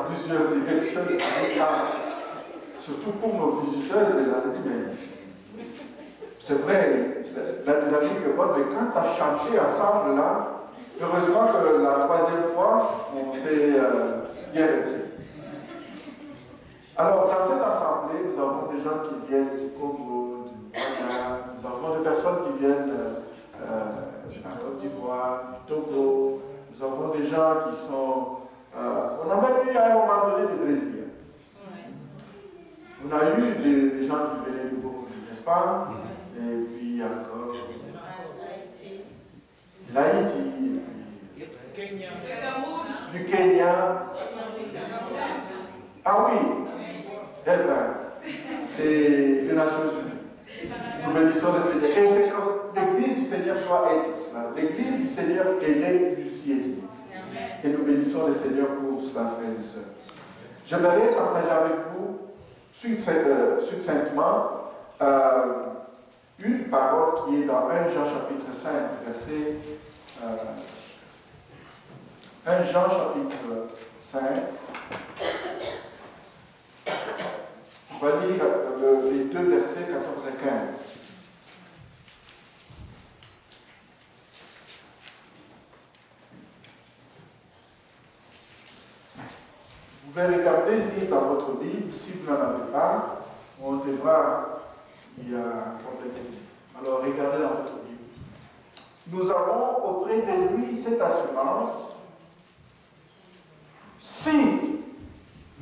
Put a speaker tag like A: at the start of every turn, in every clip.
A: plusieurs directions. Surtout pour nos visiteurs, les ont dit, mais c'est vrai, la dynamique est bonne, mais quand tu as chanté ensemble là, heureusement que la troisième fois, on s'est bien réglé. Alors, dans cette assemblée, nous avons des gens qui viennent du Congo, du Ghana, nous avons des personnes qui viennent de la Côte d'Ivoire, du Togo, nous avons des gens qui sont... on a même eu à un moment donné des Brésiliens. On a eu des gens qui venaient du Burundi, n'est-ce pas? Et puis encore de l'Haïti, du Kenya. Ah oui, eh bien, c'est les Nations Unies. Nous bénissons le Seigneur. Et c'est comme l'Église du Seigneur doit être cela. L'Église du Seigneur, elle est multiethnique. Et nous bénissons le Seigneur pour cela, frères et sœurs. J'aimerais partager avec vous succinctement une parole qui est dans 1 Jean chapitre 5, verset 1 Jean chapitre 5. On va lire les deux versets 14 et 15. Vous pouvez regarder, lire dans votre Bible, si vous n'en avez pas, on devra y compléter. Alors regardez dans votre Bible. Nous avons auprès de lui cette assurance. Si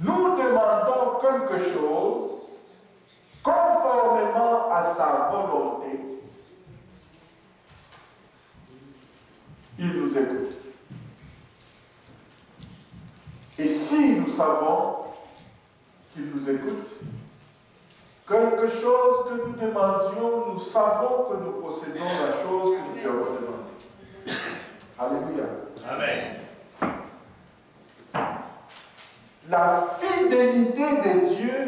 A: nous demandons quelque chose conformément à sa volonté, il nous écoute. Et si nous savons qu'il nous écoute, quelque chose que nous demandions, nous savons que nous possédons la chose que nous lui avons demandée. Alléluia.
B: Amen.
A: La fidélité de Dieu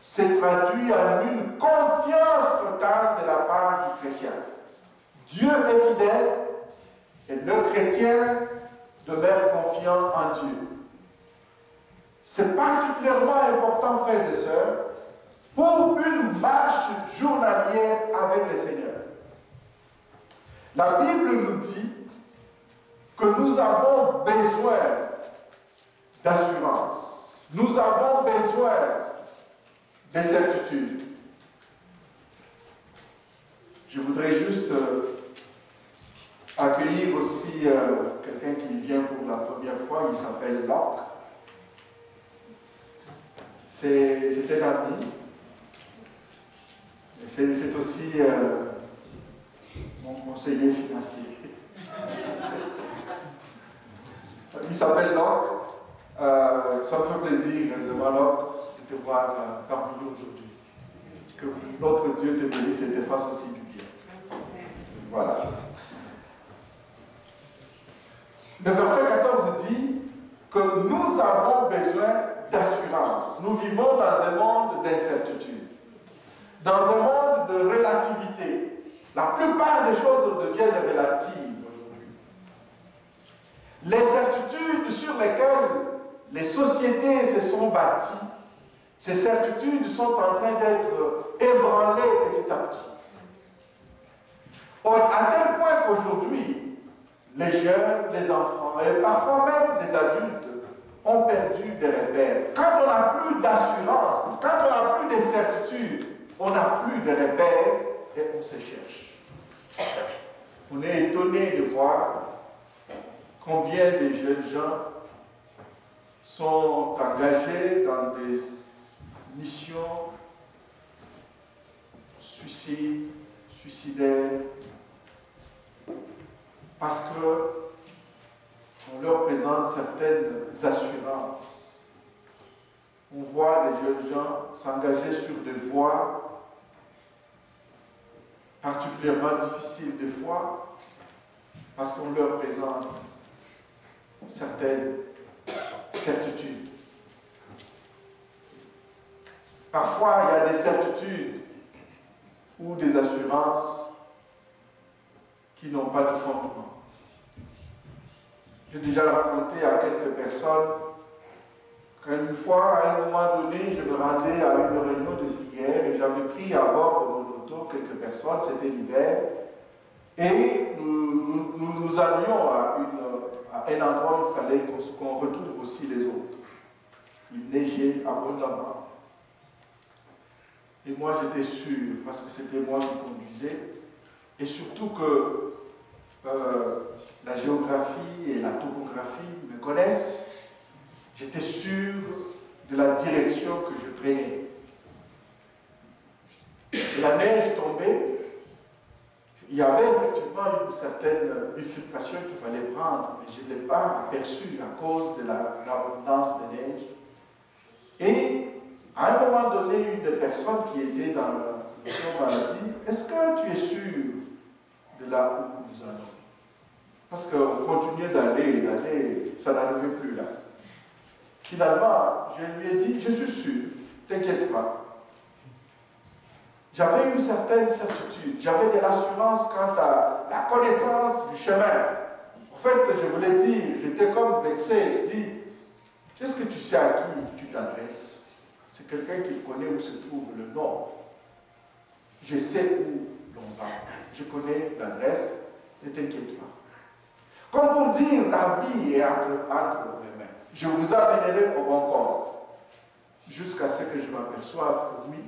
A: se traduit en une confiance totale de la part du chrétien. Dieu est fidèle et le chrétien demeure confiant en Dieu. C'est particulièrement important, frères et sœurs, pour une marche journalière avec le Seigneur. La Bible nous dit que nous avons besoin d'assurance. Nous avons besoin de certitude. Je voudrais juste accueillir aussi quelqu'un qui vient pour la première fois. Il s'appelle Locke. C'est un ami. C'est aussi mon conseiller financier. Il s'appelle Locke. Ça me fait plaisir de te voir parmi nous aujourd'hui. Que notre Dieu te bénisse et te fasse aussi du bien. Voilà. Le verset 14 dit que nous avons besoin d'assurance. Nous vivons dans un monde d'incertitude, dans un monde de relativité. La plupart des choses deviennent relatives aujourd'hui. Les certitudes sur lesquelles les sociétés se sont bâties, ces certitudes sont en train d'être ébranlées petit à petit. À tel point qu'aujourd'hui, les jeunes, les enfants et parfois même les adultes ont perdu des repères. Quand on n'a plus d'assurance, quand on n'a plus de certitude, on n'a plus de repères et on se cherche. On est étonné de voir combien de jeunes gens sont engagés dans des missions suicidaires, parce qu'on leur présente certaines assurances. On voit les jeunes gens s'engager sur des voies particulièrement difficiles des fois, parce qu'on leur présente certaines certitudes. Parfois, il y a des certitudes ou des assurances qui n'ont pas de fondement. J'ai déjà raconté à quelques personnes Une fois, à un moment donné, je me rendais à une réunion de prière et j'avais pris à bord de mon auto quelques personnes, c'était l'hiver, et nous allions à un endroit où il fallait qu'on retrouve aussi les autres. Il neigeait abondamment. Et moi j'étais sûr, parce que c'était moi qui conduisais, et surtout que la géographie et la topographie me connaissent, j'étais sûr de la direction que je prenais. Et la neige tombait, il y avait effectivement une certaine bifurcation qu'il fallait prendre, mais je ne l'ai pas aperçue à cause de l'abondance de neige. Et à un moment donné, une des personnes qui était dans le show m'a dit, est-ce que tu es sûr de là où nous allons? Parce qu'on continuait d'aller, ça n'arrivait plus là. Finalement, je lui ai dit, je suis sûr, t'inquiète pas. J'avais une certaine certitude, j'avais de l'assurance quant à la connaissance du chemin. En fait, je voulais dire, j'étais comme vexé, je dis, qu'est-ce que tu sais à qui tu t'adresses? C'est quelqu'un qui connaît où se trouve le nord. Je sais où l'on va, je connais l'adresse, ne t'inquiète pas. Comme pour dire, ta vie est entre mes mains. Je vous amènerai au bon port. Jusqu'à ce que je m'aperçoive que oui,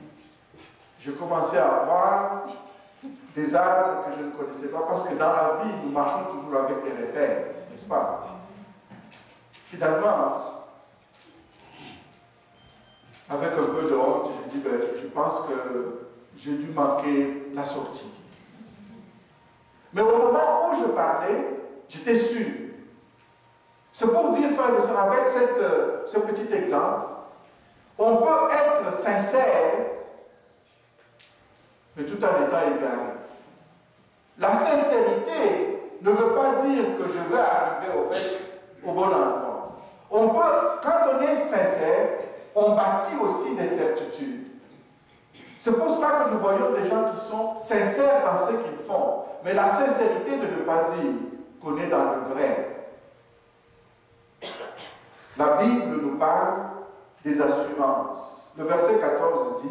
A: je commençais à voir des arbres que je ne connaissais pas, parce que dans la vie, nous marchons toujours avec des repères, n'est-ce pas? Finalement, avec un peu de honte, je dis, ben, je pense que j'ai dû manquer la sortie. Mais au moment où je parlais, j'étais sûr. C'est pour dire, frères et sœurs, avec ce petit exemple, on peut être sincère, mais tout en étant égaré. La sincérité ne veut pas dire que je veux arriver au bon endroit. On peut, quand on est sincère, on bâtit aussi des certitudes. C'est pour cela que nous voyons des gens qui sont sincères dans ce qu'ils font. Mais la sincérité ne veut pas dire qu'on est dans le vrai. La Bible nous parle des assurances. Le verset 14 dit,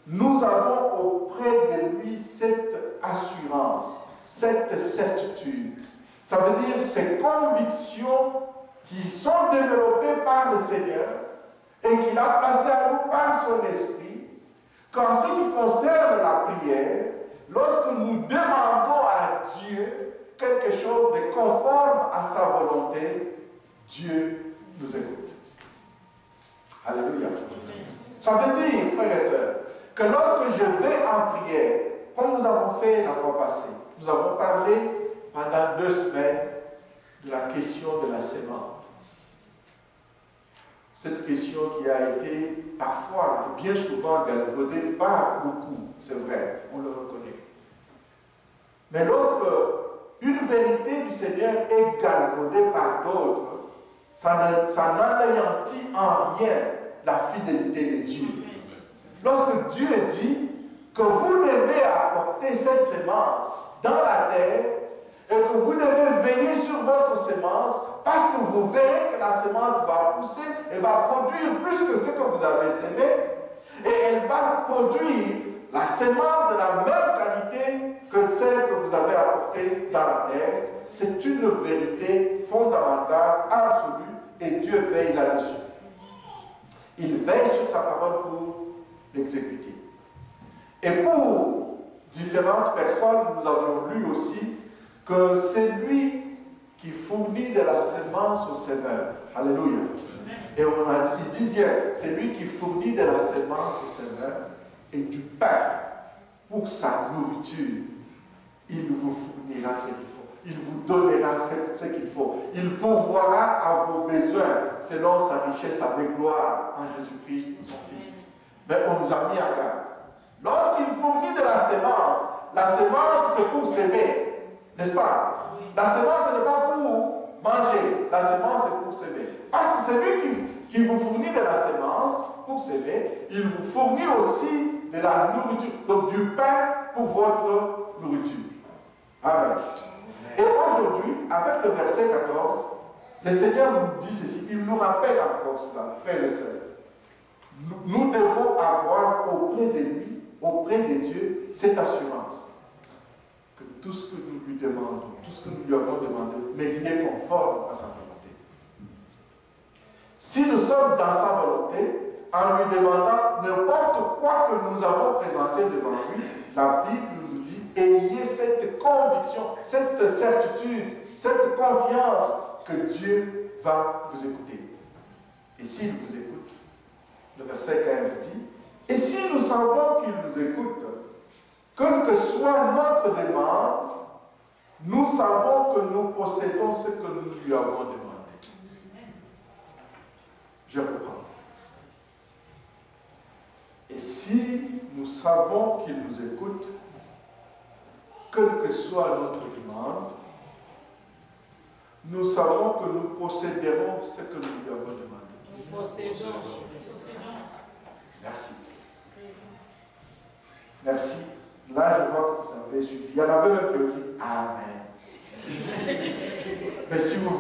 A: nous avons auprès de lui cette assurance, cette certitude. Ça veut dire ces convictions qui sont développées par le Seigneur et qu'il a placées à nous par son esprit, qu'en ce qui concerne la prière, lorsque nous demandons à Dieu quelque chose de conforme à sa volonté, Dieu nous écoute. Alléluia. Ça veut dire, frères et sœurs, que lorsque je vais en prière, comme nous avons fait la fois passée, nous avons parlé pendant 2 semaines de la question de la sémence. Cette question qui a été parfois et bien souvent galvaudée par beaucoup, c'est vrai, on le reconnaît. Mais lorsque une vérité du Seigneur est galvaudée par d'autres, ça n'anéantit en rien la fidélité de Dieu. Lorsque Dieu dit que vous devez apporter cette sémence dans la terre et que vous devez veiller sur votre sémence parce que vous verrez que la sémence va pousser et va produire plus que ce que vous avez sémé et elle va produire la sémence de la même qualité que celle que vous avez apportée dans la terre. C'est une vérité fondamentale, absolue, et Dieu veille là-dessus. Il veille sur sa parole pour l'exécuter. Et pour différentes personnes, nous avons lu aussi que c'est lui qui fournit de la semence au semeur. Alléluia. Et il dit bien, c'est lui qui fournit de la semence au semeur et du pain pour sa nourriture. Il vous fournira ce qu'il faut. Il vous donnera ce qu'il faut. Il pourvoira à vos besoins selon sa richesse avec gloire en Jésus-Christ, son Fils. Mais on nous a mis à garde. Lorsqu'il fournit de la semence c'est pour s'aimer. N'est-ce pas? La semence, ce n'est pas pour manger. La semence, c'est pour s'aimer. Parce que c'est lui qui vous fournit de la semence pour s'aimer. Il vous fournit aussi de la nourriture. Donc du pain pour votre nourriture. Amen. Et aujourd'hui, avec le verset 14, Le Seigneur nous dit ceci, il nous rappelle encore cela, frères et sœurs. Nous devons avoir auprès de lui, auprès de Dieu, cette assurance que tout ce que nous lui demandons, tout ce que nous lui avons demandé, mais qu'il est conforme à sa volonté. Si nous sommes dans sa volonté, en lui demandant n'importe quoi que nous avons présenté devant lui, la Bible nous dit, ayez cette conviction, cette certitude, cette confiance que Dieu va vous écouter. Et s'il vous écoute, le verset 15 dit, et si nous savons qu'il nous écoute, quelle que soit notre demande, nous savons que nous possédons ce que nous lui avons demandé. Je reprends. Et si nous savons qu'il nous écoute, quelle que soit notre demande, nous savons que nous posséderons ce que nous lui avons demandé.
B: Nous possédons.
A: Merci. Merci. Là, je vois que vous avez suivi. Il y en avait même qui ont dit Amen. Mais si vous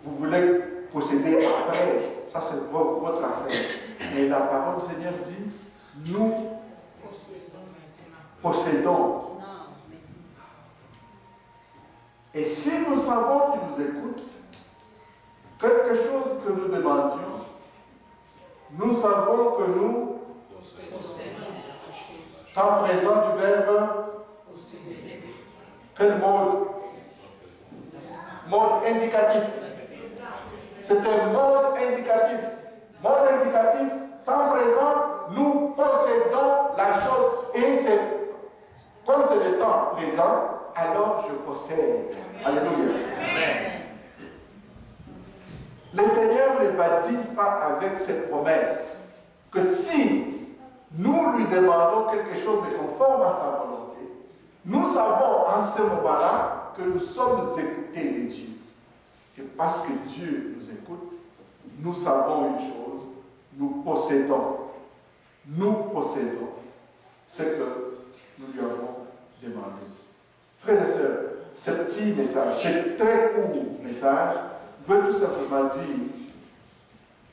A: voulez posséder après, ça c'est votre affaire. Mais la parole du Seigneur dit, nous possédons. Et si nous savons qu'il nous écoute, quelque chose que nous demandions, nous savons que nous possédons. Temps présent du verbe, quel mode? Mode indicatif. C'est un mode indicatif. Mode indicatif, temps présent, nous possédons la chose. Et c'est, comme c'est le temps présent, alors je possède. Alléluia. Amen. Le Seigneur ne badine pas avec cette promesse que si nous lui demandons quelque chose de conforme à sa volonté, nous savons en ce moment-là que nous sommes écoutés de Dieu. Et parce que Dieu nous écoute, nous savons une chose, nous possédons ce que nous lui avons demandé. Frères et sœurs, ce petit message, ce très court message, veut tout simplement dire,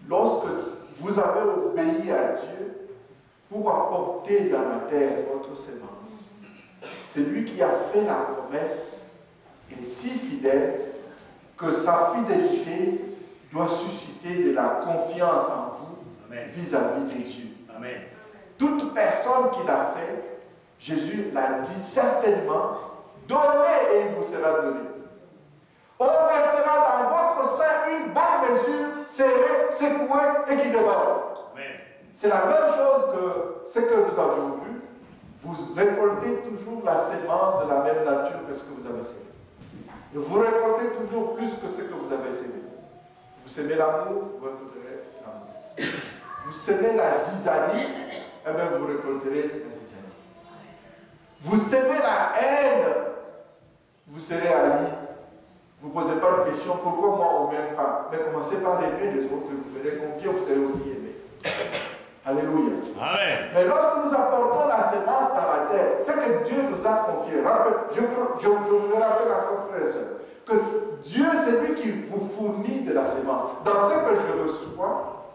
A: lorsque vous avez obéi à Dieu pour apporter dans la terre votre sémence, c'est lui qui a fait la promesse est si fidèle que sa fidélité doit susciter de la confiance en vous vis-à-vis de Dieu. Amen. Toute personne qui l'a fait, Jésus l'a dit certainement, donnez et il vous sera donné. On versera dans votre sein une bonne mesure, serrée, secouée et qui déborde. C'est la même chose que ce que nous avions vu. Vous récoltez toujours la sémence de la même nature que ce que vous avez semé. Et vous récoltez toujours plus que ce que vous avez semé. Vous semez l'amour, vous récolterez l'amour. Vous semez la zizanie, eh bien vous récolterez la zizanie. Vous semez la haine, vous serez haï. Vous ne posez pas de question, pourquoi moi on ne m'aime pas? Mais commencez par aimer les autres, vous verrez combien vous serez aussi aimés. Alléluia. Amen. Mais lorsque nous apportons la sémence dans la terre, c'est que Dieu nous a confié. Je vous le rappelle encore, frères et sœurs, que Dieu, c'est lui qui vous fournit de la sémence. Dans ce que je reçois,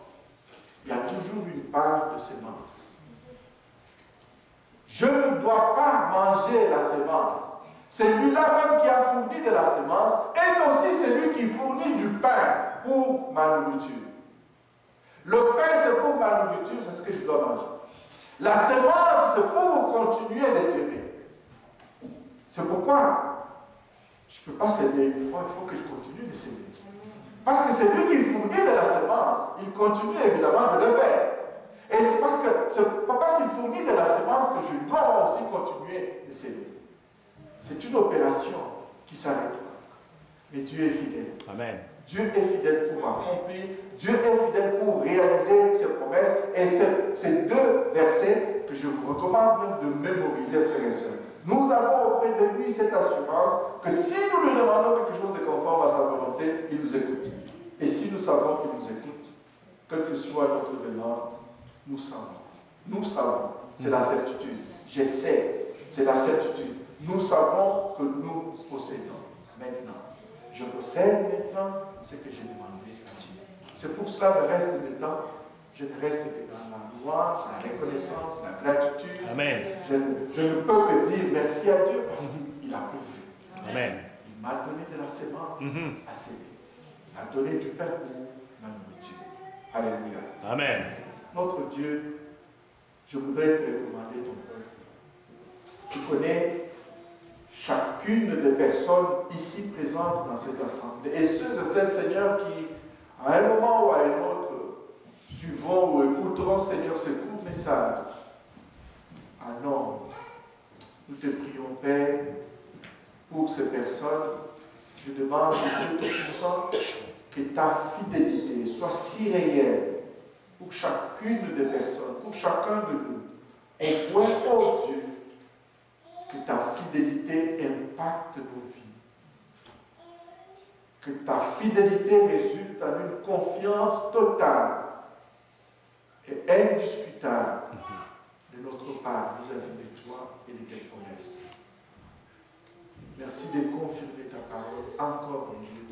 A: il y a toujours une part de sémence. Je ne dois pas manger la sémence. C'est lui-là même qui a fourni de la sémence, et aussi celui qui fournit du pain pour ma nourriture. Le pain, c'est pour ma nourriture, c'est ce que je dois manger. La sémence, c'est pour continuer de s'aimer. C'est pourquoi je ne peux pas s'aimer une fois, il faut que je continue de s'aimer. Parce que c'est lui qui fournit de la sémence, il continue évidemment de le faire. Et c'est pas parce qu'il fournit de la sémence que je dois aussi continuer de s'aimer. C'est une opération qui s'arrête pas. Mais Dieu est fidèle. Amen. Dieu est fidèle pour accomplir, Dieu est fidèle pour réaliser ses promesses. Et c'est deux versets que je vous recommande même de mémoriser, frères et sœurs. Nous avons auprès de lui cette assurance que si nous lui demandons quelque chose de conforme à sa volonté, il nous écoute. Et si nous savons qu'il nous écoute, quelle que soit notre demande, nous savons. Nous savons. C'est la certitude. Je sais. C'est la certitude. Nous savons que nous possédons. Maintenant, Je possède maintenant ce que j'ai demandé à Dieu. C'est pour cela, le reste du temps, je ne reste que dans la louange, la reconnaissance, la gratitude.
B: Amen.
A: Je ne peux que dire merci à Dieu parce qu'il a pourvu.
B: Amen.
A: Il m'a donné de la sémence à semer. Il m'a donné du pain pour ma nourriture. Alléluia.
B: Amen.
A: Notre Dieu, je voudrais te recommander ton peuple. Tu connais chacune des personnes ici présentes dans cette assemblée. Et ceux et celles, Seigneur, qui, à un moment ou à un autre, suivront ou écouteront, Seigneur, ce court message. Ah non, nous te prions, Père, pour ces personnes. Je demande, Dieu Tout-Puissant, que ta fidélité soit si réelle pour chacune des personnes, pour chacun de nous, au point, oh Dieu, que ta fidélité impacte nos vies. Que ta fidélité résulte en une confiance totale et indiscutable de notre part vis-à-vis de toi et de tes promesses. Merci de confirmer ta parole encore en nous.